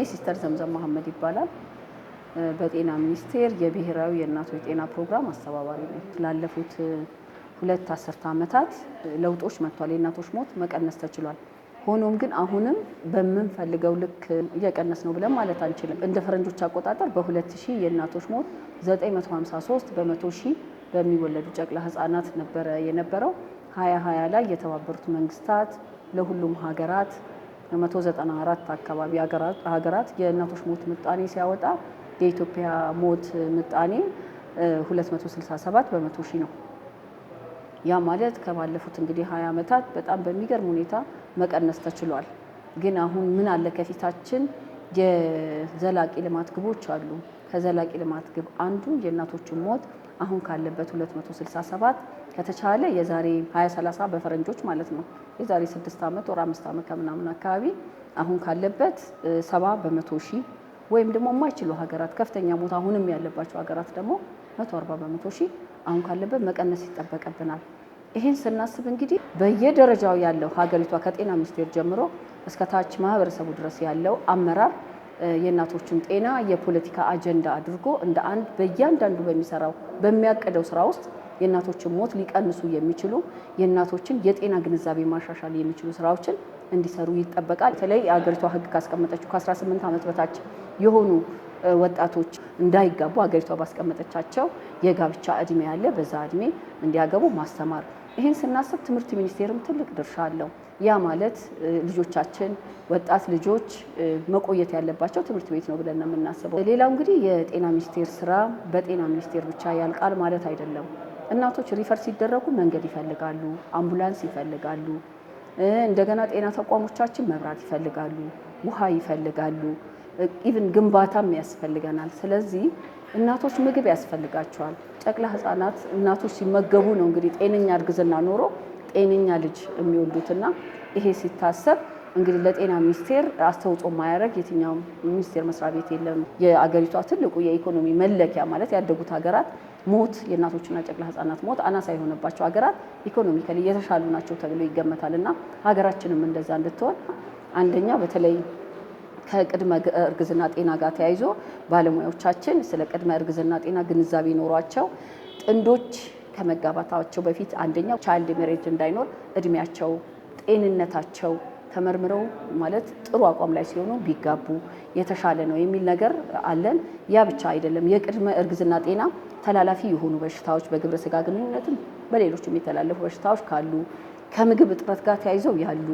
ሲስተር ዘምዘም መሐመድ ይባላል። በጤና ሚኒስቴር የብሔራዊ የእናቶች ጤና ፕሮግራም አስተባባሪ ነኝ። ላለፉት 2 አስርተ ዓመታት ለውጦች መጥቷል። የእናቶች ሞት መቀነስ ተችሏል። ሆኖም ግን አሁንም በምንፈልገው ልክ እየቀነስ ነው ብለን ማለት አንችልም። እንደ ፈረንጆች አቆጣጠር በ2000 የእናቶች ሞት 953 በመቶ ሺህ በሚወለዱ ጨቅላ ህጻናት ነበረ የነበረው። 2020 ላይ የተባበሩት መንግስታት ለሁሉም ሀገራት 194 አካባቢ ሀገራት የእናቶች ሞት ምጣኔ ሲያወጣ የኢትዮጵያ ሞት ምጣኔ 267 በመቶ ሺህ ነው። ያ ማለት ከባለፉት እንግዲህ 20 ዓመታት በጣም በሚገርም ሁኔታ መቀነስ ተችሏል። ግን አሁን ምን አለ ከፊታችን የዘላቂ ልማት ግቦች አሉ። ከዘላቂ ልማት ግብ አንዱ የእናቶችን ሞት አሁን ካለበት 267 ከተቻለ የዛሬ 2030 በፈረንጆች ማለት ነው የዛሬ 6 ዓመት ወር 5 ዓመት ከምናምን አካባቢ አሁን ካለበት 70 በመቶ ሺህ ወይም ደግሞ የማይችሉ ሀገራት ከፍተኛ ሞት አሁንም ያለባቸው ሀገራት ደግሞ 140 በመቶ ሺህ አሁን ካለበት መቀነስ ይጠበቅብናል። ይሄን ስናስብ እንግዲህ በየደረጃው ያለው ሀገሪቷ ከጤና ሚኒስቴር ጀምሮ እስከ ታች ማህበረሰቡ ድረስ ያለው አመራር የእናቶችን ጤና የፖለቲካ አጀንዳ አድርጎ እንደ አንድ በእያንዳንዱ በሚሰራው በሚያቀደው ስራ ውስጥ የእናቶችን ሞት ሊቀንሱ የሚችሉ የእናቶችን የጤና ግንዛቤ ማሻሻል የሚችሉ ስራዎችን እንዲሰሩ ይጠበቃል። በተለይ የሀገሪቷ ሕግ ካስቀመጠችው ከ18 ዓመት በታች የሆኑ ወጣቶች እንዳይጋቡ ሀገሪቷ ባስቀመጠቻቸው የጋብቻ እድሜ ያለ በዛ እድሜ እንዲያገቡ ማስተማር። ይህን ስናስብ ትምህርት ሚኒስቴርም ትልቅ ድርሻ አለው። ያ ማለት ልጆቻችን ወጣት ልጆች መቆየት ያለባቸው ትምህርት ቤት ነው ብለን ነው የምናስበው። ሌላው እንግዲህ የጤና ሚኒስቴር ስራ በጤና ሚኒስቴር ብቻ ያልቃል ማለት አይደለም። እናቶች ሪፈር ሲደረጉ መንገድ ይፈልጋሉ፣ አምቡላንስ ይፈልጋሉ፣ እንደገና ጤና ተቋሞቻችን መብራት ይፈልጋሉ፣ ውሃ ይፈልጋሉ፣ ኢቭን ግንባታም ያስፈልገናል። ስለዚህ እናቶች ምግብ ያስፈልጋቸዋል። ጨቅላ ህፃናት እናቶች ሲመገቡ ነው እንግዲህ ጤነኛ እርግዝና ኖሮ ጤነኛ ልጅ የሚወልዱትና ይሄ ሲታሰብ እንግዲህ ለጤና ሚኒስቴር አስተዋጽኦ ማያደርግ የትኛውም ሚኒስቴር መስሪያ ቤት የለም። የአገሪቷ ትልቁ የኢኮኖሚ መለኪያ ማለት ያደጉት ሀገራት ሞት የእናቶችና ጨቅላ ህፃናት ሞት አናሳ የሆነባቸው ሀገራት ኢኮኖሚካሊ የተሻሉ ናቸው ተብሎ ይገመታልና ሀገራችንም እንደዛ እንድትሆን አንደኛ በተለይ ከቅድመ እርግዝና ጤና ጋር ተያይዞ ባለሙያዎቻችን ስለ ቅድመ እርግዝና ጤና ግንዛቤ ኖሯቸው ጥንዶች ከመጋባታቸው በፊት አንደኛው ቻይልድ ሜሬጅ እንዳይኖር እድሜያቸው፣ ጤንነታቸው ተመርምረው ማለት ጥሩ አቋም ላይ ሲሆኑ ቢጋቡ የተሻለ ነው የሚል ነገር አለን። ያ ብቻ አይደለም። የቅድመ እርግዝና ጤና ተላላፊ የሆኑ በሽታዎች በግብረ ስጋ ግንኙነትም በሌሎችም የተላለፉ በሽታዎች ካሉ ከምግብ እጥረት ጋር ተያይዘው ያሉ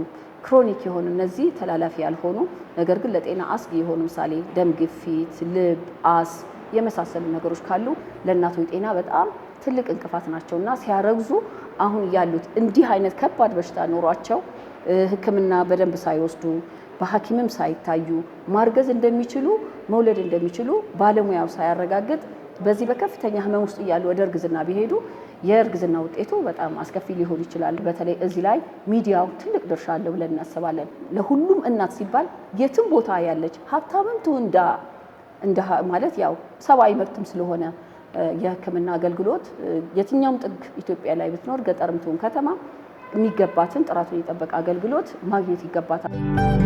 ክሮኒክ የሆኑ እነዚህ ተላላፊ ያልሆኑ ነገር ግን ለጤና አስጊ የሆኑ ምሳሌ ደም ግፊት፣ ልብ፣ አስ የመሳሰሉ ነገሮች ካሉ ለእናቶች ጤና በጣም ትልቅ እንቅፋት ናቸውና ሲያረግዙ አሁን ያሉት እንዲህ አይነት ከባድ በሽታ ኖሯቸው ሕክምና በደንብ ሳይወስዱ በሐኪምም ሳይታዩ ማርገዝ እንደሚችሉ መውለድ እንደሚችሉ ባለሙያው ሳያረጋግጥ በዚህ በከፍተኛ ህመም ውስጥ እያሉ ወደ እርግዝና ቢሄዱ የእርግዝና ውጤቱ በጣም አስከፊ ሊሆን ይችላል። በተለይ እዚህ ላይ ሚዲያው ትልቅ ድርሻ አለው ብለን እናስባለን። ለሁሉም እናት ሲባል የትም ቦታ ያለች ሀብታምም ትሁን እንደ ማለት ያው ሰብአዊ መብትም ስለሆነ የህክምና አገልግሎት የትኛውም ጥግ ኢትዮጵያ ላይ ብትኖር ገጠርም ትሁን ከተማ የሚገባትን ጥራቱን የጠበቀ አገልግሎት ማግኘት ይገባታል።